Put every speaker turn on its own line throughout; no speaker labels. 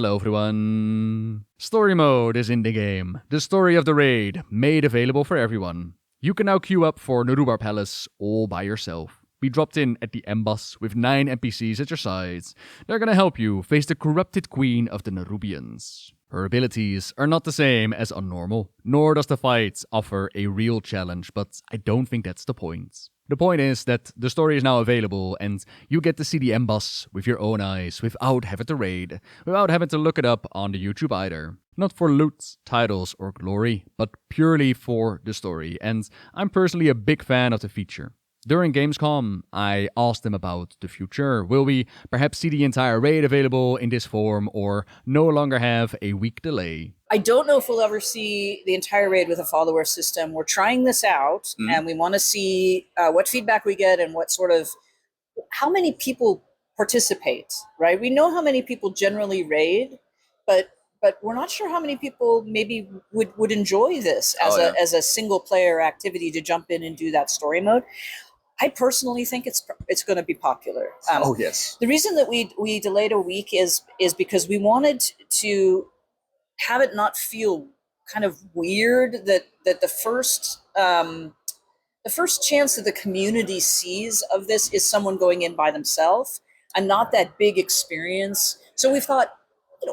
Hello everyone! Story mode is in the game. The story of the raid, made available for everyone. You can now queue up for Nerub-ar Palace all by yourself. Be dropped in at the Emboss with 9 NPCs at your sides. They're gonna help you face the corrupted queen of the Nerubians. Her abilities are not the same as on normal, nor does the fight offer a real challenge, but I don't think that's the point. The point is that the story is now available and you get to see the Emboss with your own eyes without having to raid, without having to look it up on the YouTube either. Not for loot, titles or glory, but purely for the story, and I'm personally a big fan of the feature. During Gamescom, I asked them about the future. Will we perhaps see the entire raid available in this form or no longer have a week delay?
I don't know if we'll ever see the entire raid with a follower system. We're trying this out and we want to see what feedback we get and what sort of, how many people participate, right? We know how many people generally raid, but we're not sure how many people maybe would enjoy this as a single player activity to jump in and do that story mode. I personally think it's going to be popular.
Yes.
The reason that we delayed a week is because we wanted to have it not feel kind of weird that the first chance that the community sees of this is someone going in by themselves and not that big experience. So we thought,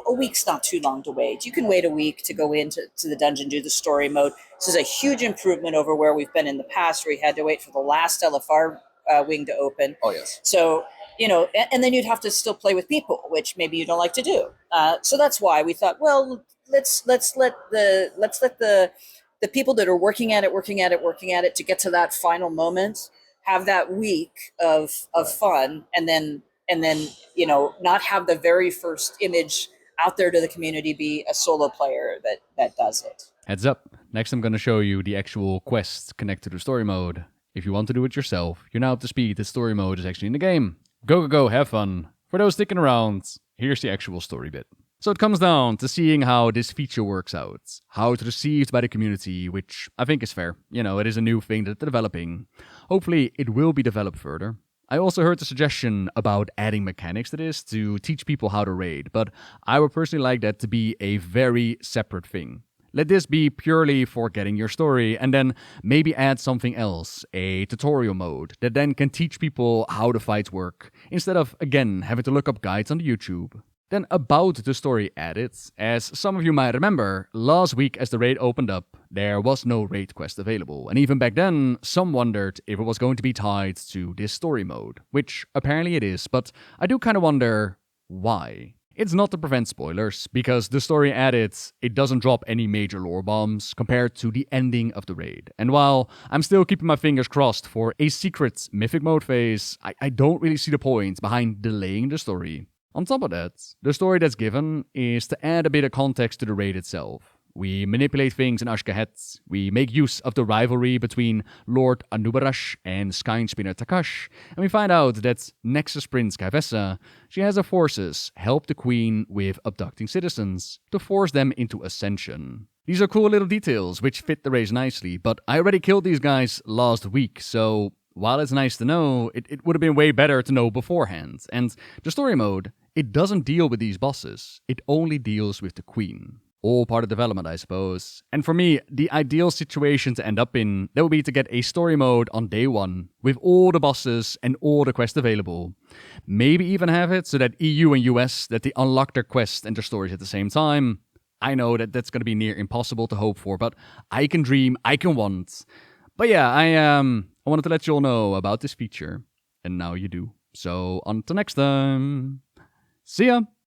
a week's not too long to wait. You can wait a week to go into the dungeon, do the story mode. This is a huge improvement over where we've been in the past, where you had to wait for the last LFR wing to open.
Oh, yes.
So, and then you'd have to still play with people, which maybe you don't like to do. So that's why we thought, well, let's let the people that are working at it to get to that final moment, have that week of fun, and then not have the very first image out there to the community be a solo player that does it.
Heads up, next I'm gonna show you the actual quests connected to story mode. If you want to do it yourself, you're now up to speed that story mode is actually in the game. Go, have fun. For those sticking around, here's the actual story bit. So it comes down to seeing how this feature works out, how it's received by the community, which I think is fair. It is a new thing that they're developing. Hopefully it will be developed further. I also heard the suggestion about adding mechanics to this to teach people how to raid, but I would personally like that to be a very separate thing. Let this be purely for getting your story, and then maybe add something else, a tutorial mode, that then can teach people how the fights work, instead of, again, having to look up guides on YouTube. Then about the story added, as some of you might remember, last week as the raid opened up, there was no raid quest available, and even back then, some wondered if it was going to be tied to this story mode, which apparently it is, but I do kind of wonder why. It's not to prevent spoilers, because the story added, it doesn't drop any major lore bombs compared to the ending of the raid. And while I'm still keeping my fingers crossed for a secret mythic mode phase, I don't really see the point behind delaying the story. On top of that, the story that's given is to add a bit of context to the raid itself. We manipulate things in Azj-Kahet, we make use of the rivalry between Lord Anub'arash and Skynspinner Takash, and we find out that Nexus Prince Ky'veza, she has her forces help the queen with abducting citizens to force them into ascension. These are cool little details which fit the raid nicely, but I already killed these guys last week, so while it's nice to know, it would have been way better to know beforehand. And the story mode, it doesn't deal with these bosses, it only deals with the queen. All part of development, I suppose. And for me, the ideal situation to end up in, that would be to get a story mode on day one, with all the bosses and all the quests available. Maybe even have it so that EU and US, that they unlock their quests and their stories at the same time. I know that that's going to be near impossible to hope for, but I can dream, I can want. But yeah, I wanted to let you all know about this feature, and now you do. So, until next time, see ya!